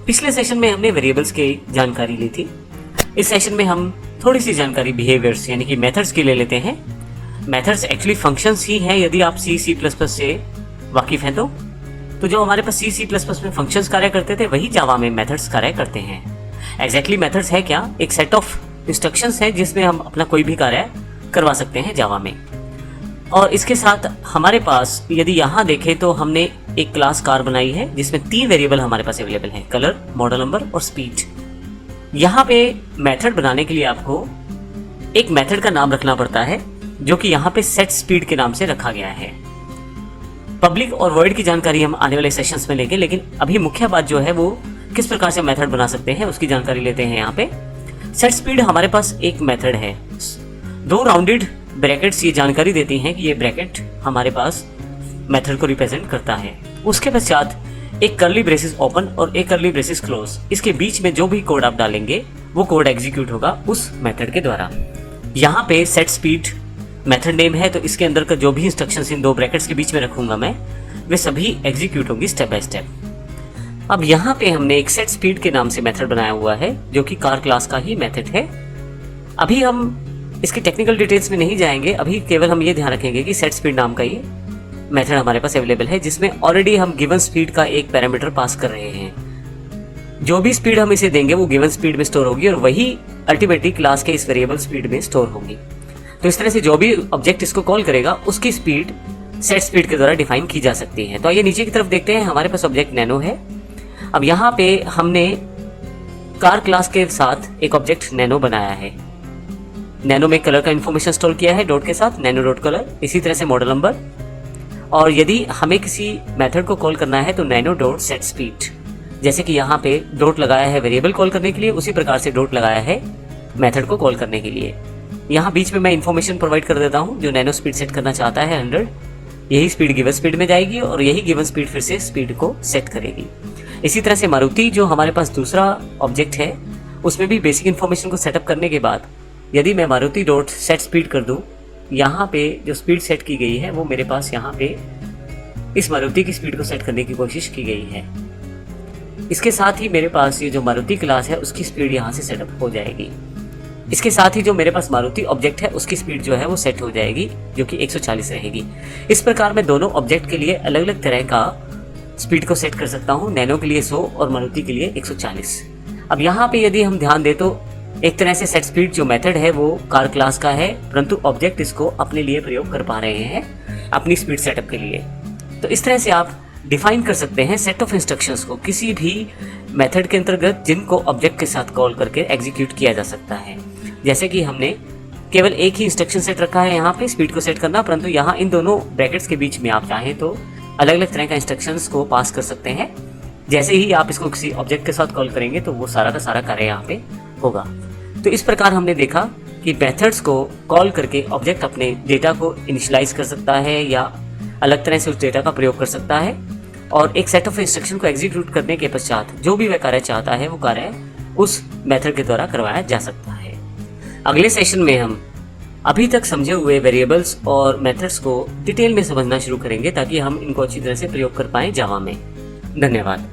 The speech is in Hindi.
पिछले सेशन में हमने वेरिएबल्स की जानकारी ली थी। इस सेशन में हम थोड़ी सी जानकारी बिहेवियर्स यानी कि मेथड्स की ले लेते हैं। मेथड्स एक्चुअली फंक्शंस ही हैं यदि आप सी से वाकिफ हैं तो जो हमारे पास सी में फंक्शंस कार्य करते थे वही जावा में मेथड्स कार्य करते हैं। एग्जैक्टली मेथड्स है क्या? एक सेट ऑफ इंस्ट्रक्शंस है जिसमें हम अपना कोई भी कार्य करवा सकते हैं जावा में। और इसके साथ हमारे पास यदि यहाँ देखें तो हमने एक क्लास कार बनाई है जिसमें 3 वेरिएबल हमारे पास अवेलेबल हैं, कलर, मॉडल नंबर और स्पीड। यहाँ पे मेथड बनाने के लिए आपको एक मेथड का नाम रखना पड़ता है जो कि यहाँ पे सेट स्पीड के नाम से रखा गया है। पब्लिक और वर्ड की जानकारी हम आने वाले सेशंस में लेंगे, लेकिन अभी मुख्य बात जो है वो किस प्रकार से मेथड बना सकते हैं उसकी जानकारी लेते हैं। यहाँ पे सेट स्पीड हमारे पास एक मेथड है। 2 राउंडेड ब्रैकेट्स ये जानकारी देती हैं कि ये ब्रैकेट हमारे पास मेथड को रिप्रेजेंट करता है। उसके पश्चात एक कर्ली ब्रेसेस ओपन और एक कर्ली ब्रेसेस क्लोज, इसके बीच में जो भी कोड आप डालेंगे वो कोड एग्जीक्यूट होगा उस मेथड के द्वारा। यहाँ पे सेट स्पीड मेथड नेम है तो इसके अंदर का जो भी इंस्ट्रक्शंस इन 2 ब्रैकेट्स के बीच में रखूंगा मैं, वे सभी एग्जीक्यूट होंगी स्टेप बाय स्टेप। अब यहाँ पे हमने एक सेट स्पीड के नाम से मेथड बनाया हुआ है जो कि कार क्लास का ही मेथड है। अभी हम इसकी टेक्निकल डिटेल्स में नहीं जाएंगे, अभी केवल हम ये ध्यान रखेंगे कि सेट स्पीड नाम का ये मेथड हमारे पास अवेलेबल है जिसमें ऑलरेडी हम गिवन स्पीड का एक पैरामीटर पास कर रहे हैं। जो भी स्पीड हम इसे देंगे वो गिवन स्पीड में स्टोर होगी और वही अल्टीमेटली क्लास के इस वेरिएबल स्पीड में स्टोर होगी। तो इस तरह से जो भी ऑब्जेक्ट इसको कॉल करेगा उसकी स्पीड सेट स्पीड के द्वारा डिफाइन की जा सकती है। तो आइए नीचे की तरफ देखते हैं। हमारे पास ऑब्जेक्ट नैनो है। अब यहाँ पे हमने कार क्लास के साथ एक ऑब्जेक्ट नैनो बनाया है। नैनो में कलर का इंफॉर्मेशन स्टोर किया है डॉट के साथ, नैनो डॉट कलर। इसी तरह से मॉडल नंबर, और यदि हमें किसी मेथड को कॉल करना है तो नैनो डॉट सेट स्पीड। जैसे कि यहाँ पे डॉट लगाया है वेरिएबल कॉल करने के लिए, उसी प्रकार से डॉट लगाया है मेथड को कॉल करने के लिए। यहाँ बीच में मैं इंफॉर्मेशन प्रोवाइड कर देता हूँ। जो नैनो स्पीड सेट करना चाहता है 100, यही स्पीड गिवन स्पीड में जाएगी और यही गिवन स्पीड फिर से स्पीड को सेट करेगी। इसी तरह से मारुति जो हमारे पास दूसरा ऑब्जेक्ट है उसमें भी बेसिक इन्फॉर्मेशन को सेटअप करने के बाद यदि मैं मारुति डॉट सेट स्पीड कर दूं, यहाँ पे जो स्पीड सेट की गई है वो मेरे पास यहाँ पे इस मारुति की स्पीड को सेट करने की कोशिश की गई है। इसके साथ ही मेरे पास ये जो मारुति क्लास है उसकी स्पीड यहाँ से सेटअप हो जाएगी। इसके साथ ही जो मेरे पास मारुति ऑब्जेक्ट है उसकी स्पीड जो है वो सेट हो जाएगी जो कि 140 रहेगी। इस प्रकार मैं दोनों ऑब्जेक्ट के लिए अलग अलग तरह का स्पीड को सेट कर सकता हूँ, नैनो के लिए 100 और मारुति के लिए 140। अब यहाँ पे यदि हम ध्यान दें तो एक तरह से सेट स्पीड जो मेथड है वो कार क्लास का है, परंतु ऑब्जेक्ट इसको अपने लिए प्रयोग कर पा रहे हैं अपनी स्पीड सेटअप के लिए। तो इस तरह से आप डिफाइन कर सकते हैं सेट ऑफ इंस्ट्रक्शंस को किसी भी मेथड के अंतर्गत जिनको ऑब्जेक्ट के साथ कॉल करके एग्जीक्यूट किया जा सकता है। जैसे कि हमने केवल एक ही इंस्ट्रक्शन सेट रखा है यहाँ पे स्पीड को सेट करना, परंतु यहाँ इन दोनों ब्रैकेट्स के बीच में आप चाहें तो अलग अलग तरह का इंस्ट्रक्शंस को पास कर सकते हैं। जैसे ही आप इसको किसी ऑब्जेक्ट के साथ कॉल करेंगे तो वो सारा का सारा कार्य यहाँ पे होगा। तो इस प्रकार हमने देखा कि मेथड्स को कॉल करके ऑब्जेक्ट अपने डेटा को इनिशियलाइज कर सकता है या अलग तरह से उस डेटा का प्रयोग कर सकता है और एक सेट ऑफ इंस्ट्रक्शन को एग्जीक्यूट करने के पश्चात जो भी वह कार्य चाहता है वो कार्य उस मेथड के द्वारा करवाया जा सकता है। अगले सेशन में हम अभी तक समझे हुए वेरिएबल्स और मेथड्स को डिटेल में समझना शुरू करेंगे ताकि हम इनको अच्छी तरह से प्रयोग कर पाएं जावा में। धन्यवाद।